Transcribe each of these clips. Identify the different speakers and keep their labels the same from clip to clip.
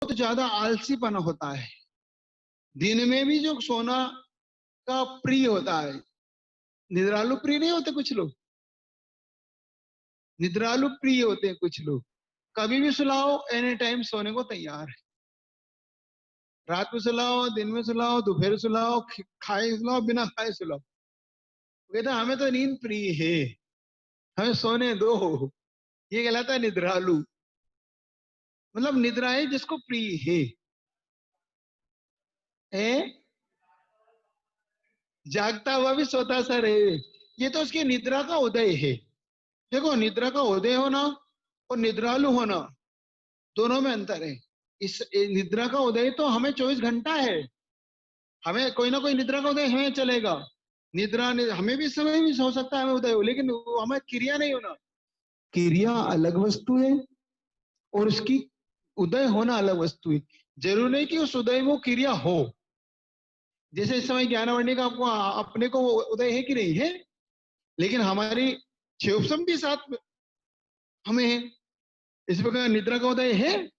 Speaker 1: बहुत ज्यादा आलसीपना होता है। दिन में भी जो सोना का प्रिय होता है, निद्रालु प्रिय नहीं होते कुछ लोग, निद्रालु प्रिय होते हैं कुछ लोग। कभी भी सुलाओ, एनी टाइम सोने को तैयार है। रात में सुलाओ, दिन में सुलाओ, दोपहर सुलाओ, खाए सुलाओ, बिना खाए सुलाओ। कहते हमें तो नींद प्रिय है, हमें सोने दो। ये कहलाता है निद्रालु। मतलब निद्रा है जिसको प्रिय है? जागता हुआ भी सोता सा रहे, ये तो उसकी निद्रा का उदय है। देखो, निद्रा का उदय होना और निद्रालु होना, दोनों में अंतर है। इस निद्रा का उदय तो हमें 24 घंटा है, हमें कोई ना कोई निद्रा का उदय हमें चलेगा। हमें भी इस समय भी हो सकता है हमें उदय हो, लेकिन वो हमें क्रिया नहीं होना। क्रिया अलग वस्तु है और उसकी उदय होना अलग वस्तु है। जरूर नहीं कि उस उदय में क्रिया हो। जैसे इस समय ज्ञानवर्णी का आपको अपने को उदय है कि नहीं है, लेकिन हमारी क्षेपसम भी साथ में हमें है। इस प्रकार निद्रा का उदय है,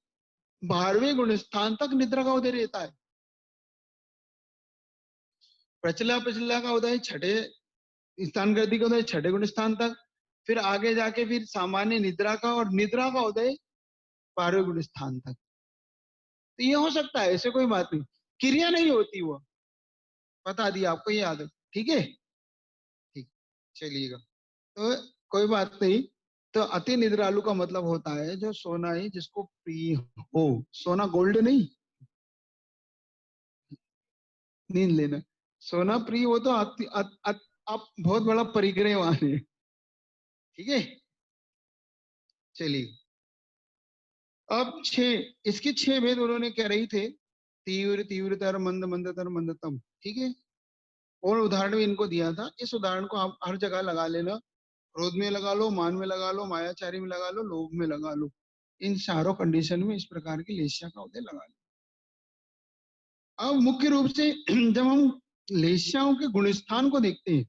Speaker 1: 12वें गुण स्थान तक निद्रा का उदय रहता है। प्रचला प्रचला का उदय 6ठे स्थान गति का उदय 6ठे गुण स्थान तक, फिर आगे जाके फिर सामान्य निद्रा का और निद्रा का उदय 12वें गुण स्थान तक। तो ये हो सकता है, ऐसे कोई बात नहीं, क्रिया नहीं होती। वो बता दिया आपको, ये याद है? ठीक है, ठीक, चलिएगा। तो कोई बात नहीं। तो अति निद्रालु का मतलब होता है जो सोना ही जिसको प्रिय हो। सोना गोल्ड नहीं, नींद लेना। सोना प्रिय हो तो आप बहुत बड़ा परिग्रहवान है। ठीक है, चलिए। अब इसके 6 भेद उन्होंने कह रही थे, तीव्र तीव्रतर, मंद मंदतर मंदतम। ठीक है, और उदाहरण भी इनको दिया था। इस उदाहरण को आप हर जगह लगा लेना। क्रोध में लगा लो, मान में लगा लो, मायाचारी में लगा लो, लोभ में लगा लो। इन चारों कंडीशन में इस प्रकार की लेस्या का उदय लगा लो। अब मुख्य रूप से जब हम लेस्याओं के गुणस्थान को देखते हैं,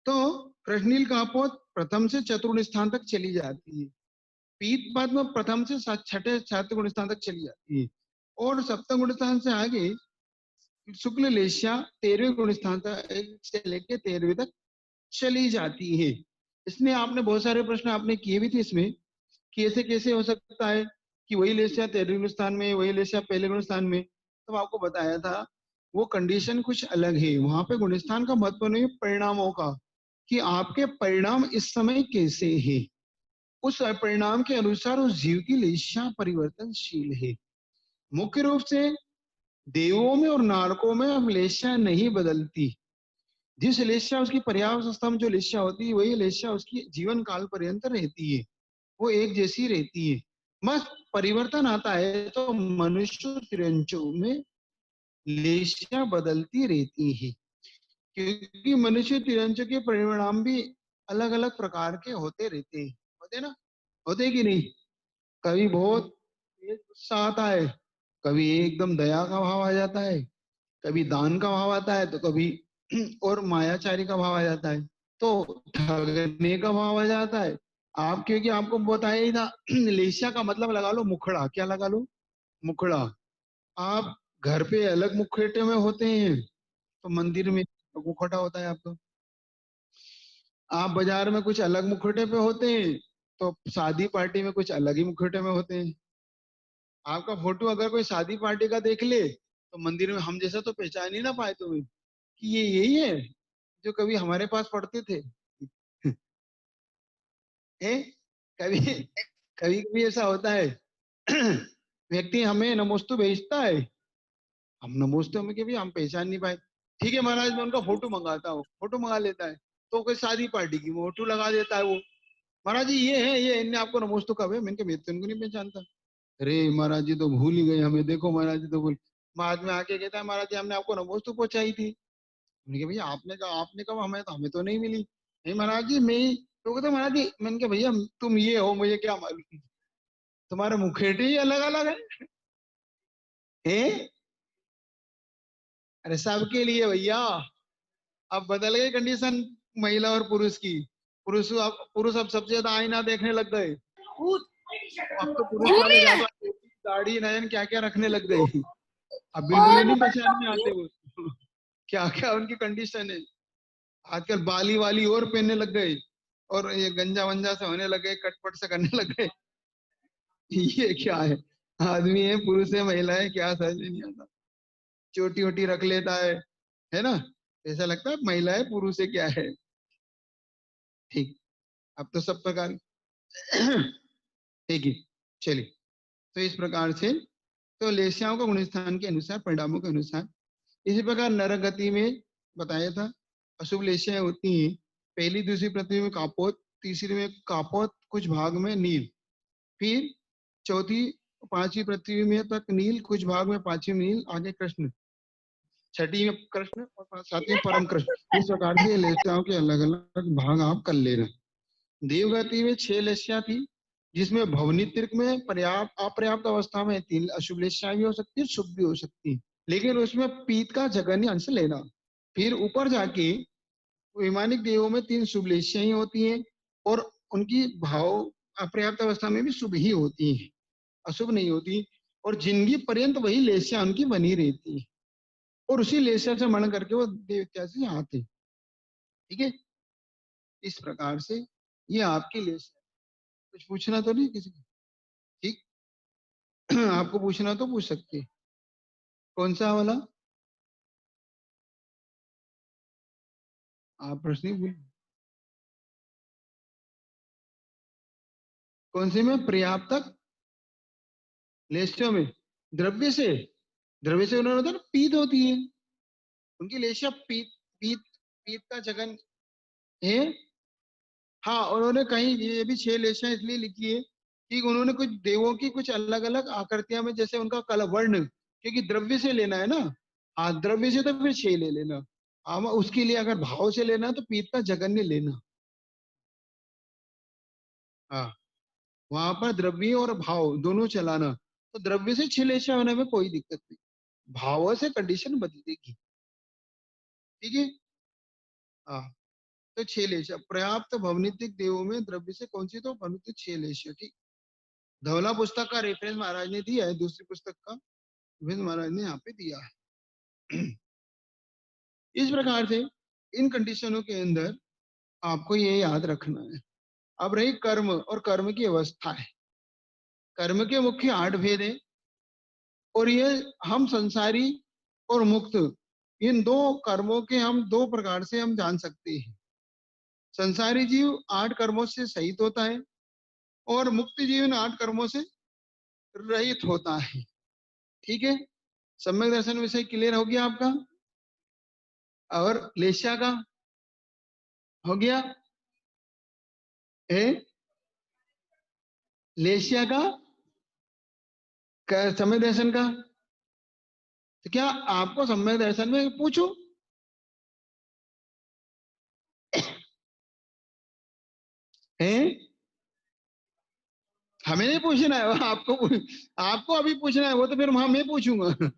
Speaker 1: तो कृष्णनील कापोत प्रथम से चतुर्गुण स्थान तक चली जाती है। पीत पद्म प्रथम से 6ठे 7 गुण स्थान तक चली जाती है, और सप्तम गुण स्थान से आगे शुक्ल लेस्या 13वें गुण स्थान तक से लेके 13वें तक चली जाती है। इसमें आपने बहुत सारे प्रश्न आपने किए भी थे इसमें, कि ऐसे कैसे हो सकता है कि वही लेस्या 13वें गुण स्थान में, वही लेस्या पहले गुण स्थान में। तो आपको बताया था वो कंडीशन कुछ अलग है। वहां पे गुणस्थान का महत्व नहीं, परिणामों का, कि आपके परिणाम इस समय कैसे है। उस परिणाम के अनुसार उस जीव की लेस्या परिवर्तनशील है। मुख्य रूप से देवों में और नारकों में अब लेस्या नहीं बदलती। जिस लेस्या उसकी पर्यावस्था में जो लेस्या होती है, वही लेस्या उसकी जीवन काल पर्यंत रहती है, वो एक जैसी रहती है। बस परिवर्तन आता है तो मनुष्य तिरंचों में लेस्या बदलती रहती है, क्योंकि मनुष्य तिरंचों के परिणाम भी अलग अलग प्रकार के होते रहते हैं। होते ना, होते कि नहीं? कभी बहुत तेज गुस्सा आता है, कभी एकदम दया का भाव आ जाता है, कभी दान का भाव आता है, तो कभी और मायाचारी का भाव आ जाता है, तो ठगने का भाव आ जाता है। आप, क्योंकि आपको बताया ही था लेस्या का मतलब लगा लो मुखड़ा। क्या लगा लो? मुखड़ा। आप घर पे अलग मुखौटे में होते हैं, तो मंदिर में मुखौटा होता है आपका। आप बाजार में कुछ अलग मुखौटे पे होते हैं, तो शादी पार्टी में कुछ अलग ही मुखौटे में होते हैं। आपका फोटो अगर कोई शादी पार्टी का देख ले, तो मंदिर में हम जैसा तो पहचान ही ना पाए तुम्हें कि ये यही है जो कभी हमारे पास पढ़ते थे। ए? कभी कभी कभी ऐसा होता है व्यक्ति हमें नमोस्तु भेजता है, हम नमोस्तु में के भी हम पहचान नहीं पाए। ठीक है महाराज, मैं उनका फोटो मंगाता हूँ, फोटो मंगा लेता है, तो कोई शादी पार्टी की फोटो लगा देता है वो। महाराज जी ये है, ये इनने आपको नमोस्तु कब है? मैंने तो इनको नहीं पहचानता। अरे महाराज जी तो भूल ही गए हमें, देखो महाराज जी तो भूल। बाद में आके कहता है महाराज जी हमने आपको नमोस्तु पहुंचाई थी। मैंने कहा भैया आपने कहा हमें तो नहीं मिली। नहीं महाराज जी मैं ही। तो कहते महाराज जी, मैंने कहा भैया तुम ये हो, मुझे क्या मालूम, तुम्हारे मुखेटे ही अलग अलग है। अरे सबके लिए भैया, अब बदल गई कंडीशन महिला और पुरुष की। पुरुष अब सबसे ज्यादा आईना देखने लग गए। अब तो पुरुष वाले ज्यादा दाढ़ी नयन क्या क्या रखने लग गए, अब बिल्कुल ही नहीं पहचान में आते वो। क्या क्या उनकी कंडीशन है। आजकल बाली वाली और पहनने लग गए, और ये गंजा वंजा से होने लगे, कटपट से करने लग गए। ये क्या है, आदमी है पुरुष है महिला है, क्या समझ में नहीं आता। चोटी वोटी रख लेता है ना, ऐसा लगता है महिला है पुरुष है क्या है। ठीक, अब तो सब प्रकार ठीक है। चलिए, तो इस प्रकार से तो लेस्याओं का गुणस्थान के अनुसार, परिणामों के अनुसार, इसी प्रकार नरक गति में बताया था अशुभ लेस्याएं होती हैं। पहली दूसरी पृथ्वी में कापोत, तीसरी में कापोत, कुछ भाग में नील, फिर चौथी पांचवी पृथ्वी में तक नील, कुछ भाग में पांचवी में नील, आगे कृष्ण, छठी में कृष्ण और सातवीं में परम कृष्ण। इस प्रकार से लेस्याओं के अलग अलग भाग आप कर लेना। देवगति में 6 लेस्या थी, जिसमें भवनी त्रिक में पर्याप्त अपर्याप्त अवस्था में 3 अशुभ लेस्या भी हो सकती है, शुभ भी हो सकती है, लेकिन उसमें पीत का जघन्य अंश लेना। फिर ऊपर जाके वैमानिक देवों में 3 शुभ लेस्या ही होती हैं, और उनकी भाव अपर्याप्त अवस्था में भी शुभ ही होती है, अशुभ नहीं होती। और जिंदगी पर्यंत वही लेस्या उनकी बनी रहती है, और उसी लेस्या से मन करके वो देवत्या से आते। ठीक है, इस प्रकार से ये आपकी लेस्या। कुछ पूछना तो नहीं किसी को? ठीक। आपको पूछना तो पूछ सकते हैं। कौन सा वाला? आप प्रश्न ही भूल, कौन से में? पर्याप्तक लेस्यों में द्रव्य से, द्रव्य से उन्होंने बताया ना, पीत होती है उनकी लेस्या, पीत, पीत, पीत का जगन है। हाँ, उन्होंने कहीं ये भी 6 लेस्या इसलिए लिखी है कि उन्होंने कुछ देवों की कुछ अलग अलग आकृतियां में, जैसे उनका कल वर्ण, क्योंकि द्रव्य से लेना है ना। हाँ, द्रव्य से तो फिर 6 ले लेना। हाँ, उसके लिए अगर भाव से लेना है तो पीत का जगन्य लेना। हाँ, वहां पर द्रव्य और भाव दोनों चलाना, तो द्रव्य से 6 लेस्या होने में कोई दिक्कत नहीं, भाव से कंडीशन बदलेगी। ठीक है। हाँ, तो 6 लेस्या पर्याप्त भवनितिक देवों में द्रव्य से कौन सी? तो भवनितिक 6 लेस्या। ठीक। धवला पुस्तक का रेफरेंस महाराज ने दिया है, दूसरी पुस्तक का रेफरेंस महाराज ने यहाँ पे दिया है। इस प्रकार से इन कंडीशनों के अंदर आपको ये याद रखना है। अब रही कर्म और कर्म की अवस्था है। कर्म के मुख्य 8 भेद है, और ये हम संसारी और मुक्त, इन दो कर्मों के हम 2 प्रकार से हम जान सकते हैं। संसारी जीव 8 कर्मों से सहित होता है, और मुक्त जीव इन 8 कर्मों से रहित होता है। ठीक है, सम्यक दर्शन विषय क्लियर हो गया आपका, और लेस्या का हो गया है, लेस्या का सम्यक दर्शन का। तो क्या आपको सम्यक दर्शन में पूछूं? है, हमें नहीं पूछना है, आपको आपको अभी पूछना है, वो तो फिर वहां मैं पूछूंगा।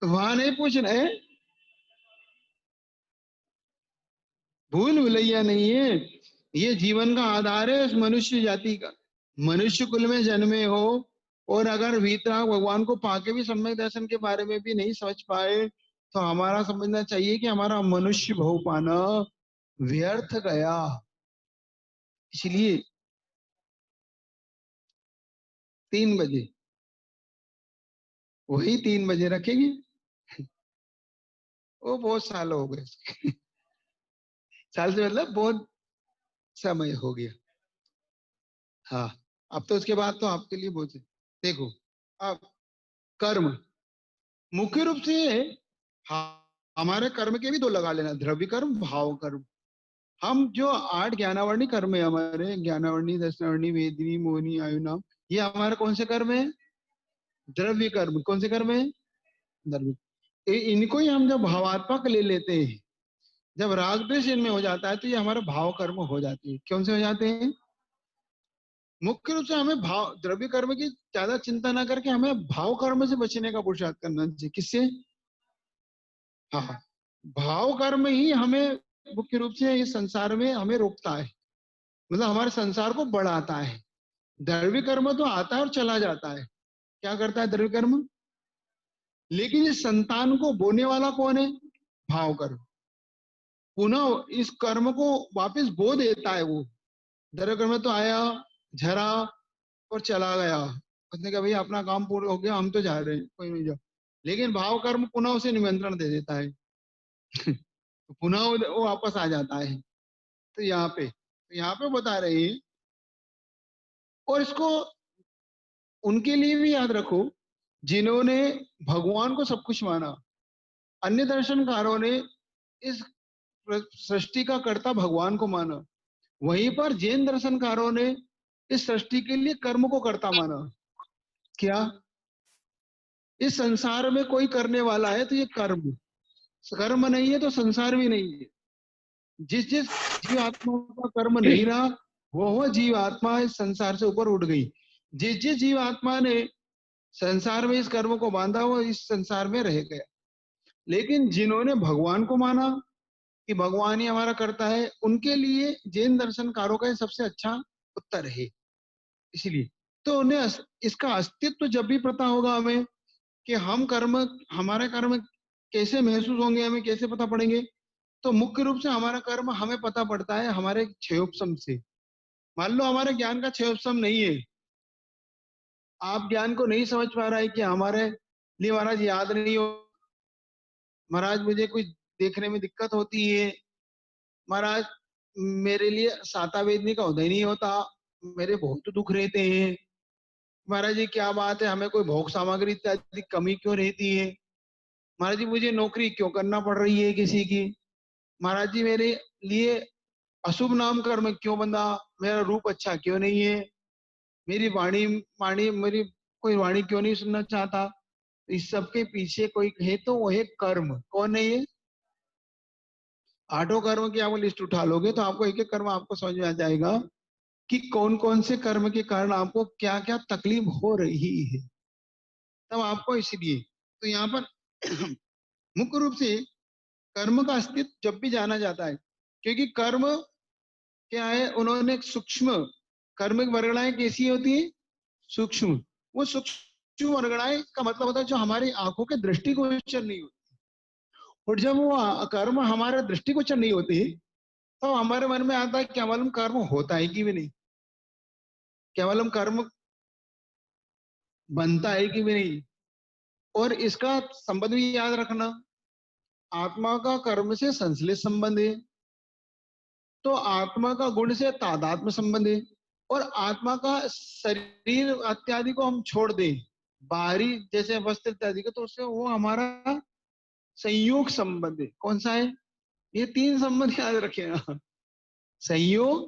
Speaker 1: वहां नहीं पूछना है, भूल भुलैया नहीं है, ये जीवन का आधार है इस मनुष्य जाति का। मनुष्य कुल में जन्मे हो, और अगर वीतराग भगवान को पाके भी सम्यक दर्शन के बारे में भी नहीं समझ पाए, तो हमारा समझना चाहिए कि हमारा मनुष्य भव पाना व्यर्थ गया। इसलिए 3 बजे, वही 3 बजे रखेंगे। वो बहुत साल हो गए, साल से मतलब बहुत समय हो गया। हाँ, अब तो उसके बाद तो आपके लिए बहुत है। देखो, अब कर्म मुख्य रूप से, हाँ, हमारे कर्म के भी 2 लगा लेना, द्रव्य कर्म, भाव कर्म। हम जो 8 ज्ञानावर्णी कर्म है हमारे, ज्ञानावर्णी, दशनावर्णी, वेदिनी, मोहिनी, आयु नाम, ये हमारे कौन से कर्म है? द्रव्य कर्म। कौन से कर्म है? द्रव्य। इनको ही हम जब भावात्मक ले लेते हैं, जब राग द्वेष इनमें हो जाता है, तो ये हमारे भाव कर्म हो जाते हैं। कौन से हो जाते हैं? मुख्य रूप से हमें भाव, द्रव्य कर्म की ज्यादा चिंता ना करके हमें भाव कर्म से बचने का पुरुषार्थ करना चाहिए। किससे? हाँ, हाँ। भाव कर्म ही हमें मुख्य रूप से इस संसार में हमें रोकता है, मतलब हमारे संसार को बढ़ाता है। द्रव्य कर्म तो आता है और चला जाता है। क्या करता है द्रव्य कर्म? लेकिन इस संतान को बोने वाला कौन है? भाव कर्म। पुनः इस कर्म को वापस बो देता है वो। द्रव्य कर्म तो आया, झरा और चला गया, उसने कहा भैया अपना काम पूरा हो गया, हम तो जा रहे हैं, कोई नहीं जाओ। लेकिन भाव कर्म पुनः उसे निमंत्रण दे देता है। तो पुनः वो वापस आ जाता है। तो यहाँ पे बता रहे हैं, और इसको उनके लिए भी याद रखो जिन्होंने भगवान को सब कुछ माना। अन्य दर्शनकारों ने इस सृष्टि का कर्ता भगवान को माना, वहीं पर जैन दर्शनकारों ने इस सृष्टि के लिए कर्म को कर्ता माना। क्या इस संसार में कोई करने वाला है तो ये कर्म, कर्म नहीं है तो संसार भी नहीं है। जिस जिस जीव आत्मा का कर्म नहीं रहा, वो जीव आत्मा इस संसार से ऊपर उठ गई। जिस जिस जीव आत्मा ने संसार में इस कर्म को बांधा, वो इस संसार में रह गया। लेकिन जिन्होंने भगवान को माना कि भगवान ही हमारा करता है, उनके लिए जैन दर्शनकारों का ये सबसे अच्छा उत्तर है। इसलिए तो उन्हें इसका अस्तित्व जब भी पता होगा हमें कि हम कर्म, हमारे कर्म कैसे महसूस होंगे, हमें कैसे पता पड़ेंगे, तो मुख्य रूप से हमारा कर्म हमें पता पड़ता है हमारे क्षयोपशम से। मान लो हमारे ज्ञान का क्षयोपशम नहीं है, आप ज्ञान को नहीं समझ पा रहा है कि हमारे लिए महाराज याद नहीं हो, महाराज मुझे कुछ देखने में दिक्कत होती है, महाराज मेरे लिए साता वेदनी का उदय नहीं होता, मेरे बहुत दुख रहते हैं, महाराज जी क्या बात है, हमें कोई भोग सामग्री इत्यादि कमी क्यों रहती है, महाराज जी मुझे नौकरी क्यों करना पड़ रही है किसी की, महाराज जी मेरे लिए अशुभ नाम कर्म क्यों बंधा, मेरा रूप अच्छा क्यों नहीं है, मेरी वाणी वाणी मेरी कोई वाणी क्यों नहीं सुनना चाहता। इस सब के पीछे कोई है तो वो है कर्म। कौन है ये? आठों कर्म की आप लिस्ट उठा लोगे तो आपको एक एक कर्म आपको समझ में आ जाएगा कि कौन कौन से कर्म के कारण आपको क्या क्या तकलीफ हो रही है। तब आपको इसलिए तो यहाँ पर मुख्य रूप से कर्म का अस्तित्व जब भी जाना जाता है, क्योंकि कर्म क्या है, उन्होंने एक सूक्ष्म कर्म की वर्गणाएं कैसी होती है? सूक्ष्म। वो सूक्ष्म वर्गणाएं का मतलब होता है जो हमारी आंखों के दृष्टिगोचर नहीं होती। और जब वो कर्म हमारे दृष्टिगोचर नहीं होती, तो हमारे मन में आता है क्या मालूम कर्म होता है कि भी नहीं, क्या मालूम कर्म बनता है कि भी नहीं। और इसका संबंध भी याद रखना, आत्मा का कर्म से संश्लिष्ट संबंध है, तो आत्मा का गुण से तादात्म्य संबंध है। और आत्मा का शरीर इत्यादि को हम छोड़ दें, बाहरी जैसे वस्त्र इत्यादि को, तो उससे वो हमारा संयोग संबंध है। कौन सा है? ये तीन संबंध याद रखेना, संयोग,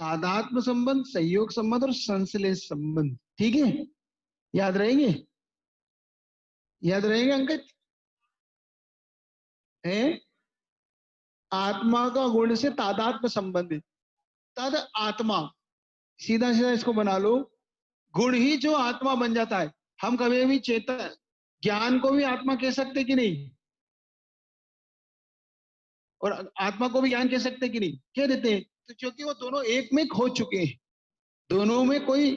Speaker 1: तादात्म्य संबंध, संयोग संबंध और संश्लेष संबंध। ठीक है, याद रहेंगे? याद रहेंगे अंकित? है आत्मा का गुण से तादात्म्य संबंध है। तद आत्मा, सीधा सीधा इसको बना लो, गुण ही जो आत्मा बन जाता है। हम कभी भी चेतन ज्ञान को भी आत्मा कह सकते कि नहीं, और आत्मा को भी ज्ञान कह सकते कि नहीं? कह देते हैं। तो क्योंकि वो दोनों एक में खो चुके हैं, दोनों में कोई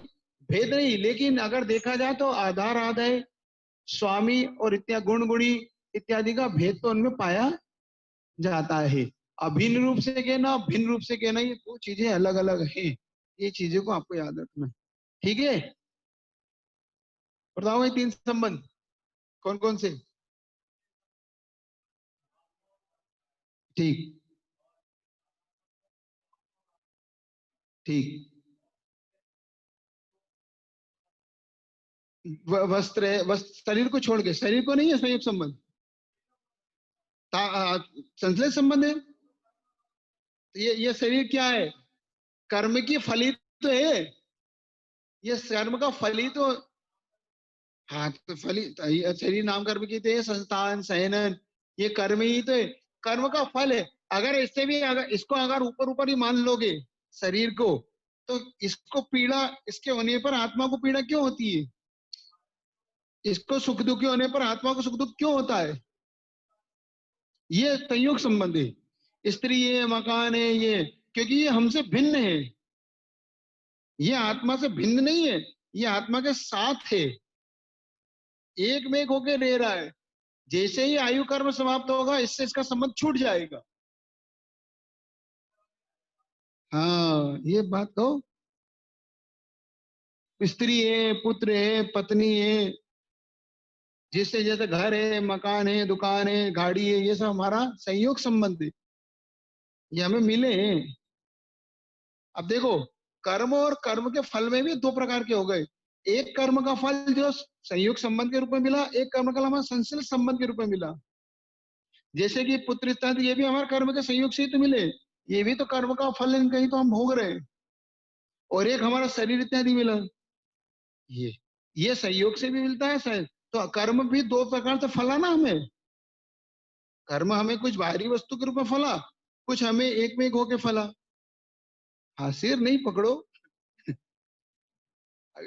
Speaker 1: भेद नहीं। लेकिन अगर देखा जाए तो आधार आधार स्वामी और इत्या गुण गुणी इत्यादि का भेद तो उनमें पाया जाता है। अभिन्न रूप से कहना, भिन्न रूप से कहना, ये दो चीजें अलग अलग हैं। ये चीजों को आपको याद रखना। ठीक है, बताओ ये तीन संबंध कौन कौन से? ठीक ठीक। वस्त्र है, वस्त्र शरीर को छोड़ के, शरीर को नहीं है संयोग संबंध, संश्लेष संबंध है। तो ये शरीर क्या है? कर्म की फली तो है, ये कर्म का फली तो। हाँ तो फली तो ये शरीर नाम कर्म की तो है, संस्थान सहनन, ये कर्म ही तो है, कर्म का फल है। अगर इससे भी अगर इसको अगर ऊपर ऊपर ही मान लोगे शरीर को, तो इसको पीड़ा, इसके होने पर आत्मा को पीड़ा क्यों होती है? इसको सुख दुखी होने पर आत्मा को सुख दुख क्यों होता है? ये संयोग संबंध है। स्त्री है, मकान है, ये क्योंकि ये हमसे भिन्न है। ये आत्मा से भिन्न नहीं है, ये आत्मा के साथ है, एक में एक होके रह रहा है। जैसे ही आयु कर्म समाप्त होगा, इससे इसका संबंध छूट जाएगा। हाँ, ये बात कहो। स्त्री है, पुत्र है, पत्नी है, जिससे जैसे घर है, मकान है, दुकान है, गाड़ी है, ये सब हमारा संयोग संबंध है, ये हमें मिले हैं। अब देखो, कर्म और कर्म के फल में भी दो प्रकार के हो गए। एक कर्म का फल जो संयोग संबंध के रूप में मिला, एक कर्म का हमारा संश्लिष्ट संबंध के रूप में मिला। जैसे कि पुत्र इत्यादि, ये भी हमारे कर्म के संयोग से ही तो मिले, ये भी तो कर्म का फल है, कहीं तो हम भोग रहे हैं। और एक हमारा शरीर इत्यादि मिला, ये ये संयोग से भी मिलता है शायद। तो कर्म भी दो प्रकार से फला ना हमें। कर्म हमें कुछ बाहरी वस्तु के रूप में फला, कुछ हमें एक में एक होके फला। हाँ, सिर नहीं पकड़ो। अब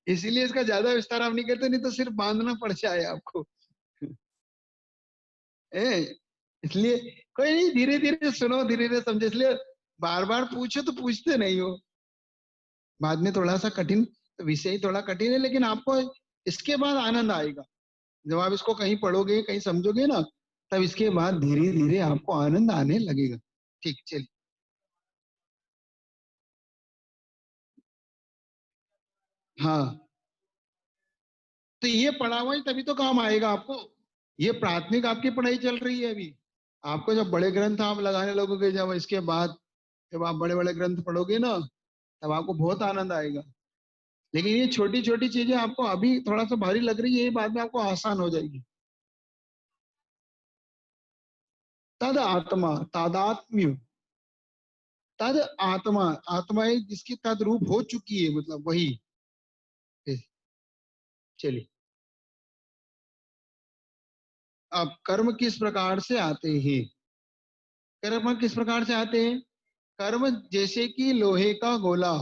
Speaker 1: इसीलिए इसका ज्यादा विस्तार हम नहीं करते, नहीं तो सिर्फ बांधना पड़ जाए आपको। ए, इसलिए कोई नहीं, धीरे धीरे सुनो, धीरे धीरे समझो, इसलिए बार बार पूछो तो पूछते नहीं हो। बाद में थोड़ा सा कठिन, विषय थोड़ा कठिन है, लेकिन आपको इसके बाद आनंद आएगा। जब आप इसको कहीं पढ़ोगे, कहीं समझोगे ना, तब इसके बाद धीरे धीरे आपको आनंद आने लगेगा। ठीक, चलिए। हाँ, तो ये पढ़ा हुआ ही तभी तो काम आएगा आपको। ये प्राथमिक आपकी पढ़ाई चल रही है अभी। आपको जब बड़े ग्रंथ आप लगाने लगोगे, जब इसके बाद जब आप बड़े बड़े ग्रंथ पढ़ोगे ना, तब आपको बहुत आनंद आएगा। लेकिन ये छोटी छोटी चीजें आपको अभी थोड़ा सा भारी लग रही है, ये बाद में आपको आसान हो जाएगी। तद आत्मा, तादात्म्य, तद आत्मा, आत्मा है जिसकी तद रूप हो चुकी है, मतलब वही। चलिए, अब कर्म किस प्रकार से आते हैं? कर्म किस प्रकार से आते हैं? कर्म जैसे कि लोहे का गोला,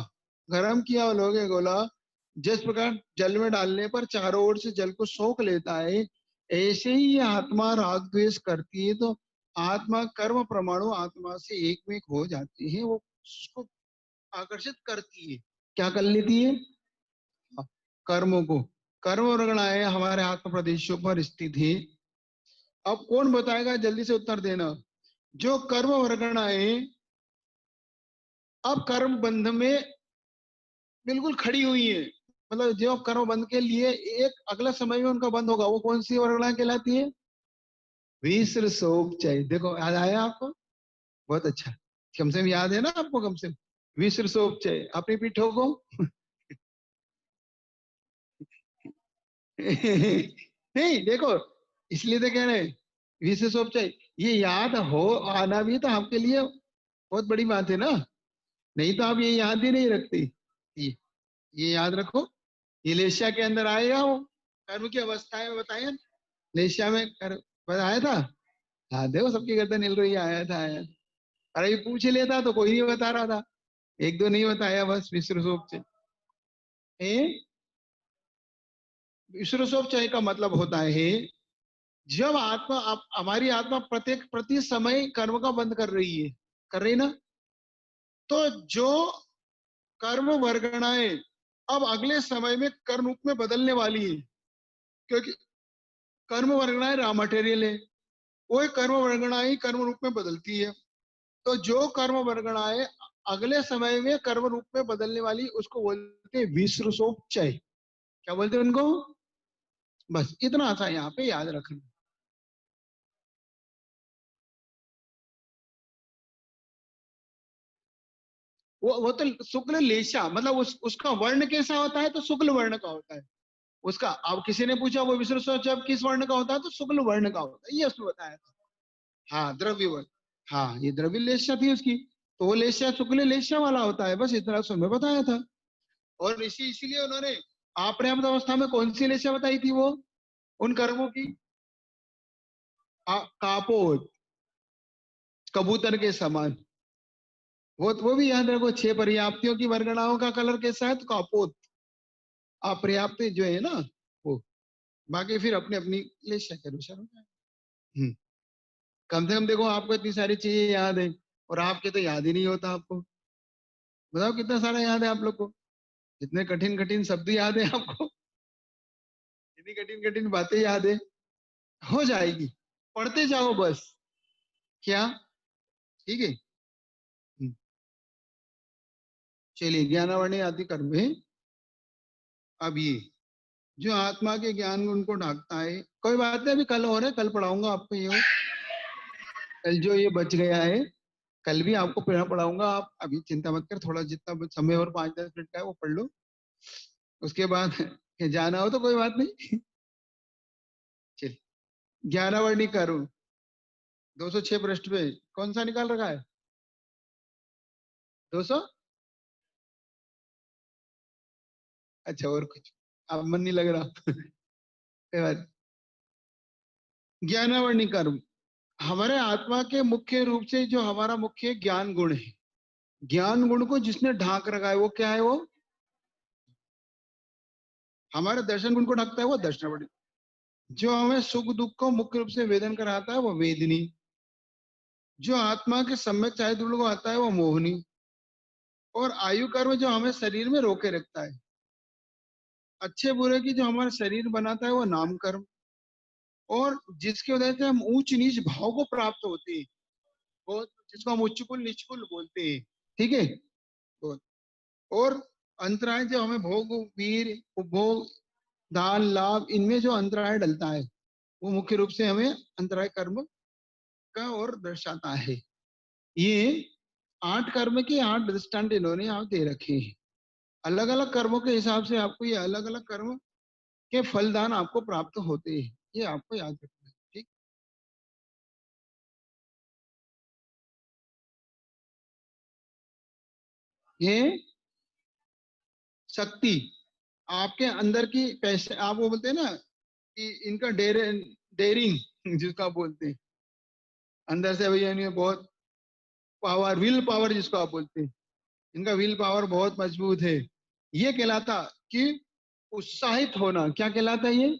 Speaker 1: गरम किया हुआ लोहे का गोला, जिस प्रकार जल में डालने पर चारों ओर से जल को सोख लेता है, ऐसे ही ये आत्मा राग द्वेष करती है, तो आत्मा कर्म परमाणु आत्मा से एक में एक हो जाती है, वो उसको आकर्षित करती है। क्या कर लेती है? कर्मों को। कर्म और गणनाएं हमारे आत्म प्रदेशों पर स्थित है। अब कौन बताएगा, जल्दी से उत्तर देना। जो कर्म वर्गणाएं अब कर्म बंध में बिल्कुल खड़ी हुई है, मतलब जो कर्म बंध के लिए एक अगला समय में उनका बंद होगा, वो कौन सी वर्गणा कहलाती है? विश्र शोक चय। देखो, याद आया आपको? बहुत अच्छा, कम से कम याद है ना आपको, कम से कम। विश्र शोक चय, अपनी पीठों को। नहीं, देखो, इसलिए तो कह रहे हैं विश्र शोक चय, ये याद हो आना भी तो आपके लिए बहुत बड़ी बात है ना। नहीं तो आप ये याद ही नहीं रखते। ये याद रखो, ये लेशिया के अंदर आएगा वो, कर्म की अवस्थाएं में बताए, लेशिया में कर बताया था। हाँ, देखो, सबकी गर्दन हिल रही है, आया था, आया था। अरे ये पूछ ही लेता तो कोई नहीं बता रहा था, एक दो नहीं बताया, बस विश्व रूप से। विश्व रूप का मतलब होता है, जब आत्मा हमारी आत्मा प्रत्येक प्रति समय कर्म का बंद कर रही है, कर रही ना, तो जो कर्म वर्गणाएं अब अगले समय में कर्म रूप में बदलने वाली है, क्योंकि कर्म वर्गणाएं रॉ मटेरियल है, वो कर्म वर्गणाएं ही कर्म रूप में बदलती है। तो जो कर्म वर्गणाएं अगले समय में कर्म रूप में बदलने वाली, उसको बोलते हैं विश्रुसोपचय। क्या बोलते हैं उनको? बस इतना सा यहाँ पे याद रखना। वो तो शुक्ल लेशा, मतलब उसका वर्ण कैसा होता है, तो शुक्ल वर्ण का होता है उसका। अब किसी ने पूछा वो विश्रुसोपचय किस वर्ण का होता है, तो शुक्ल वर्ण का होता है, ये उसने बताया था। हाँ, द्रव्य वर्ण। हाँ, ये द्रव्य लेशा थी उसकी, तो वो लेशा शुक्ल लेशा वाला होता है, बस इतना सुन में बताया था। और इसीलिए उन्होंने अपर्याप्त अवस्था में कौन सी लेशा बताई थी वो, उन कर्मों की? कापोत, कबूतर के समान। वो भी याद रखो, छह पर्याप्तियों की वर्गणाओं का कलर कैसा है, तो कापोत। अपर्याप्त जो है ना, वो। बाकी फिर अपने अपनी लेशा के अनुसार होता है। हम्म, कम से कम देखो, आपको इतनी सारी चीजें याद है, और आपके तो याद ही नहीं होता आपको। बताओ कितना सारा याद है आप लोग को? इतने कठिन कठिन शब्द याद है आपको? इतनी कठिन कठिन बातें याद है? हो जाएगी, पढ़ते जाओ बस। क्या? ठीक है। हम्म, चलिए, ज्ञानावरणी आदि कर्म है। अब ये जो आत्मा के ज्ञान गुण को ढाकता है, कोई बात नहीं, अभी कल और है, कल पढ़ाऊंगा आपको ये। कल जो ये बच गया है, कल भी आपको पढ़ा पढ़ाऊंगा। आप अभी चिंता मत कर, थोड़ा जितना समय और 5-10 मिनट का है वो पढ़ लो। उसके बाद जाना हो तो कोई बात नहीं। चल, 11 वर्णी करूं। 206 पृष्ठ पे कौन सा निकाल रखा है? 200। अच्छा, और कुछ अब मन नहीं लग रहा। कोई बात। 11 वर्णी कर्म हमारे आत्मा के मुख्य रूप से जो हमारा मुख्य ज्ञान गुण है, ज्ञान गुण को जिसने ढाक रखा है वो क्या है? वो हमारे दर्शन गुण को ढकता है, वो दर्शनावली। जो हमें सुख दुख को मुख्य रूप से वेदन कराता है, वो वेदनी। जो आत्मा के सम्यक चाहे दुर्ल को आता है, वो मोहनी। और आयु कर्म जो हमें शरीर में रोके रखता है। अच्छे बुरे की जो हमारा शरीर बनाता है, वो नाम कर्म। और जिसकी वजह से हम ऊंच नीच भाव को प्राप्त होते हैं, वो जिसको हम उच्च कुल नीच कुल बोलते हैं। ठीक है। तो- और अंतराय जो हमें भोग वीर उपभोग दान लाभ, इनमें जो अंतराय डलता है, वो मुख्य रूप से हमें अंतराय कर्म का और दर्शाता है। ये 8 कर्म के 8 दृष्टांत इन्होंने आप दे रखे हैं। अलग अलग कर्मों के हिसाब से आपको ये अलग अलग कर्म के फलदान आपको प्राप्त होते हैं, ये आपको याद रखना है। ठीक। ये शक्ति आपके अंदर की पैसे, आप वो बोलते हैं ना कि इनका डेयरिंग जिसको आप बोलते हैं, अंदर से भैया इन्हें बहुत पावर, विल पावर जिसको आप बोलते हैं, इनका विल पावर बहुत मजबूत है। ये कहलाता कि उत्साहित होना। क्या कहलाता है ये?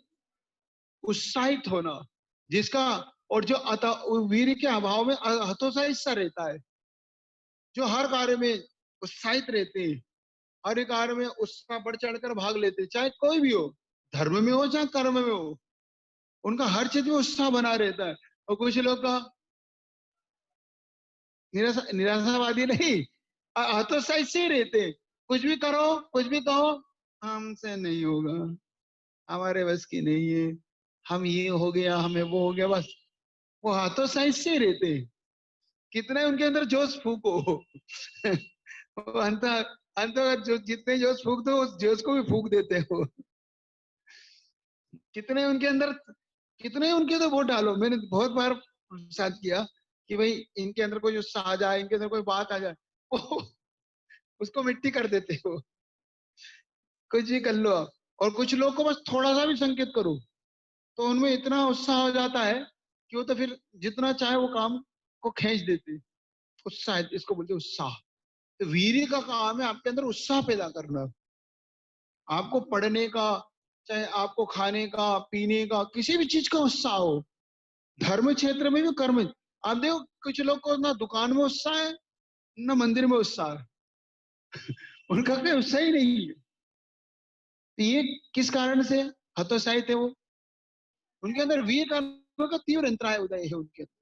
Speaker 1: उत्साहित होना। जिसका और जो वीर के अभाव में हतोत्साहित सा रहता है, जो हर कार्य में उत्साहित रहते हैं, हर एक कार्य में उसका बढ़ चढ़ कर भाग लेते हैं, चाहे कोई भी हो, धर्म में हो चाहे कर्म में हो, उनका हर चीज में उत्साह बना रहता है। और कुछ लोग का निराशावादी नहीं, हतोत्साहित से ही रहते हैं। कुछ भी करो, कुछ भी कहो, हमसे नहीं होगा, हमारे बस की नहीं है, हम ये हो गया, हमें वो हो गया, बस। वो हतोत्साहित से ही रहते हैं। कितने उनके अंदर जोश फूको। वो अंत जो जितने जोश फूक दो, उस जोश को भी फूक देते हो। कितने उनके अंदर, कितने उनके तो वोट डालो। मैंने बहुत बार साथ किया कि भाई इनके अंदर कोई उत्साह आ जाए, इनके अंदर कोई बात आ जाए, वो उसको मिट्टी कर देते हो। कुछ भी कर लो आप। और कुछ लोग को बस थोड़ा सा भी संकेत करो तो उनमें इतना उत्साह हो जाता है कि वो तो फिर जितना चाहे वो काम को खींच देते हैं। उत्साह, इसको बोलते हैं उत्साह। तो वीर्य का काम है आपके अंदर उत्साह पैदा करना। आपको पढ़ने का, चाहे आपको खाने का पीने का, किसी भी चीज का उत्साह हो, धर्म क्षेत्र में भी कर्म। आप देखो कुछ लोग को ना दुकान में उत्साह है, ना मंदिर में उत्साह है। उनका कोई उत्साह ही नहीं है। तो ये किस कारण से हतोत्साहित है वो? उनके अंदर वीर कर्म का तीव्र अंतराय उदय है उनके अंदर।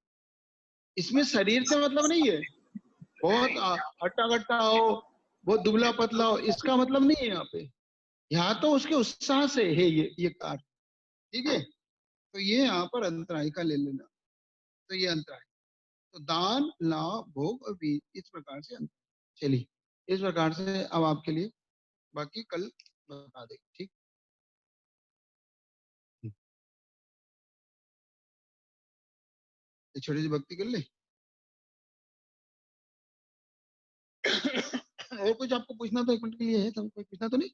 Speaker 1: इसमें शरीर से मतलब नहीं है, बहुत हट्टा कट्टा हो, बहुत दुबला पतला हो, इसका मतलब नहीं है यहाँ पे। यहाँ तो उसके उत्साह से है ये कार्य। ठीक है। तो ये यहाँ पर अंतराय का ले लेना। तो ये अंतराय। तो दान लाभ भोग और वीर, इस प्रकार से चलिए, इस प्रकार से अब आपके लिए बाकी कल बता देंगे। ठीक। एक छोटी सी भक्ति कर ले। और कुछ आपको पूछना तो 1 मिनट के लिए है, तो कोई पूछना तो नहीं?